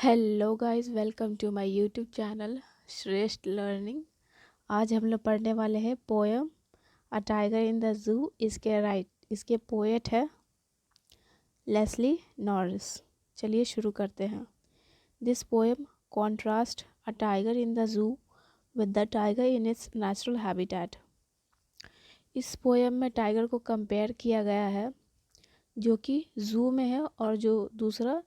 Hello guys, welcome to my YouTube channel Shreshth learning. आज हम लोग पढ़ने वाले हैं poem a tiger in the zoo. इसके पोएट है लेस्ली नॉरिस। चलिए शुरू करते हैं। This poem contrast a tiger in the जू with the tiger in its natural habitat. इस पोएम में टाइगर को कंपेयर किया गया है जो कि जू में है और जो दूसरा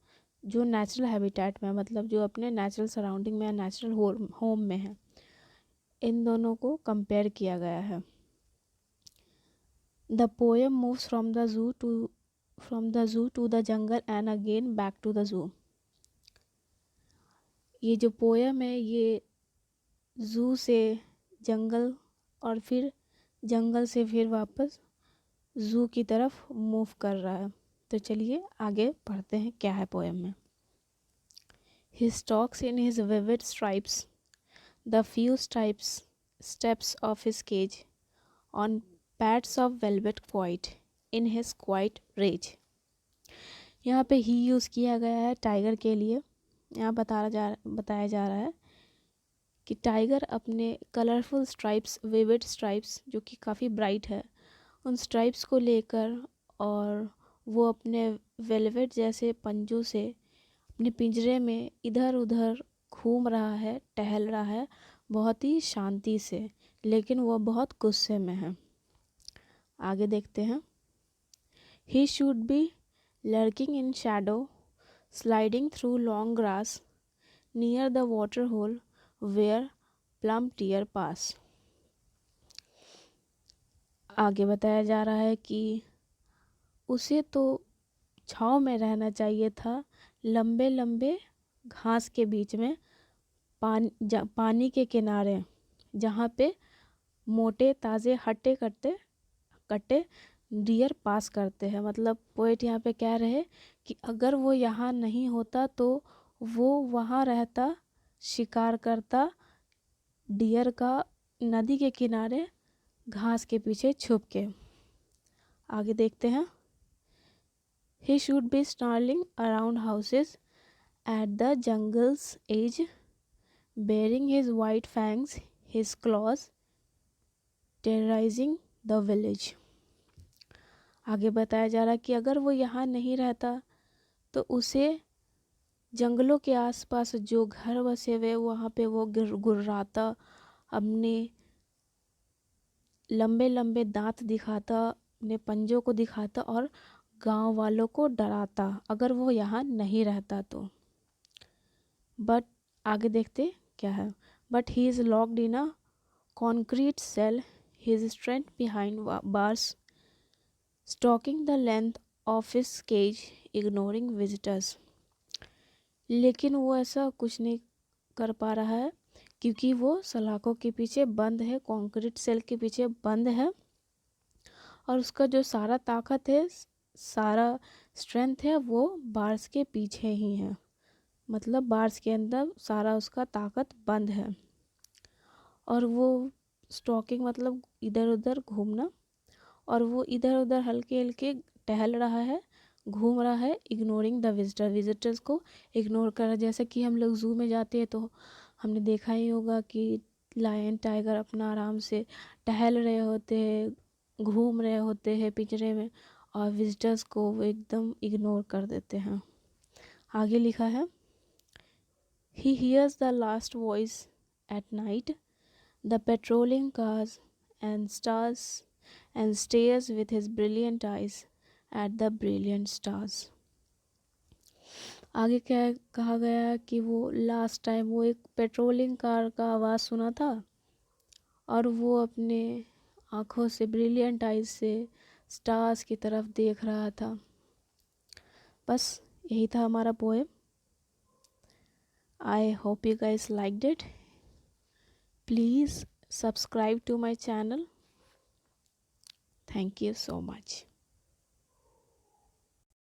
जो नेचुरल हैबिटेट में, मतलब जो अपने नेचुरल सराउंडिंग में, नेचुरल होम में है। इन दोनों को कंपेयर किया गया है। The poem moves from the zoo to the jungle and again back to the zoo. ये जो पोएम है ये जू से जंगल और फिर जंगल से फिर वापस जू की तरफ मूव कर रहा है। तो चलिए आगे पढ़ते हैं क्या है पोएम में। He stalks in his vivid stripes, the few steps of his cage, on pads of velvet quiet, in his quiet rage। यहाँ पे ही यूज़ किया गया है टाइगर के लिए। यहाँ बताया जा रहा है कि टाइगर अपने कलरफुल स्ट्राइप्स, विविड स्ट्राइप्स जो कि काफ़ी ब्राइट है, उन स्ट्राइप्स को लेकर और वो अपने वेलवेट जैसे पंजों से अपने पिंजरे में इधर उधर घूम रहा है, टहल रहा है बहुत ही शांति से, लेकिन वह बहुत गुस्से में है। आगे देखते हैं। He should be lurking in shadow, sliding through long grass, near the water hole where plum tear pass. आगे बताया जा रहा है कि उसे तो छाँव में रहना चाहिए था, लंबे लंबे घास के बीच में, पानी के किनारे, जहाँ पे मोटे ताज़े हट्टे कट्टे डियर पास करते हैं। मतलब पोएट यहाँ पे कह रहे कि अगर वो यहाँ नहीं होता तो वो वहाँ रहता, शिकार करता डियर का नदी के किनारे घास के पीछे छुप के। आगे देखते हैं। He should be snarling around houses at the jungle's edge, baring his white fangs, his claws, terrorizing the village। आगे बताया जा रहा है कि अगर वो यहाँ नहीं रहता तो उसे जंगलों के आसपास जो घर बसे हुए वहाँ पे वो गुर्राता, अपने लंबे लंबे दांत दिखाता, अपने पंजों को दिखाता और गांव वालों को डराता अगर वो यहाँ नहीं रहता तो। बट आगे देखते क्या है। But he is locked in a concrete cell, his strength behind bars, stalking the length of his cage, ignoring visitors. लेकिन वो ऐसा कुछ नहीं कर पा रहा है क्योंकि वो सलाखों के पीछे बंद है, कॉन्क्रीट सेल के पीछे बंद है, और उसका जो सारा ताकत है, सारा स्ट्रेंथ है वो बार्स के पीछे ही है। मतलब बार्स के अंदर सारा उसका ताकत बंद है। और वो स्टॉकिंग मतलब इधर उधर घूमना, और वो इधर उधर हल्के हल्के टहल रहा है, घूम रहा है, इग्नोरिंग द विजिटर्स को इग्नोर कर रहा है। जैसे कि हम लोग जू में जाते हैं तो हमने देखा ही होगा कि लायन टाइगर अपना आराम से टहल रहे होते हैं, घूम रहे होते हैं पिंजरे में, और विजिटर्स को वो एकदम इग्नोर कर देते हैं। आगे लिखा है। He hears the last voice at night, the patrolling cars and stars, and stares with his brilliant eyes at the brilliant stars। आगे क्या कहा गया कि वो लास्ट टाइम वो एक पेट्रोलिंग कार का आवाज़ सुना था और वो अपने आँखों से, ब्रिलियंट आइज से स्टार्स की तरफ देख रहा था। बस यही था हमारा poem. I hope you guys liked it. Please subscribe to my channel. Thank you so much.